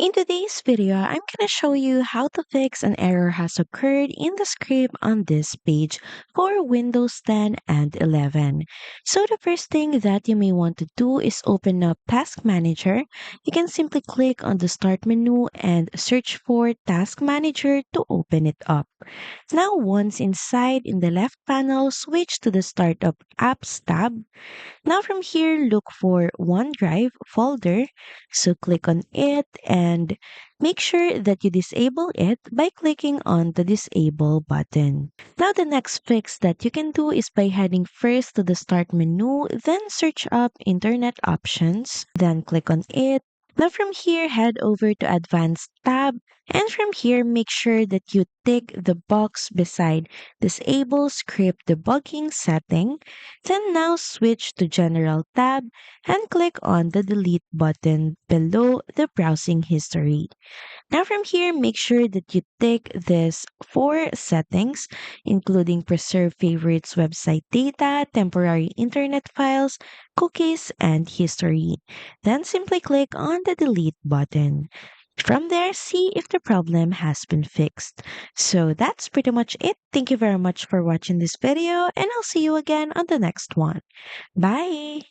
In today's video, I'm going to show you how to fix an error has occurred in the script on this page for Windows 10 and 11. So the first thing that you may want to do is open up Task Manager. You can simply click on the Start menu and search for Task Manager to open it up. Now once inside in the left panel, switch to the Startup Apps tab. Now from here, look for OneDrive folder. So click on it and make sure that you disable it by clicking on the disable button. Now the next fix that you can do is by heading first to the start menu, then search up internet options, then click on it. Now from here, head over to advanced tab and from here, make sure that you tick the box beside disable script debugging setting. Then now switch to General tab and click on the delete button below the browsing history. Now from here, make sure that you tick this four settings, including preserve favorites website data, temporary internet files, cookies, and history. Then simply click on the delete button. From there, see if the problem has been fixed. So that's pretty much it. Thank you very much for watching this video, and I'll see you again on the next one. Bye!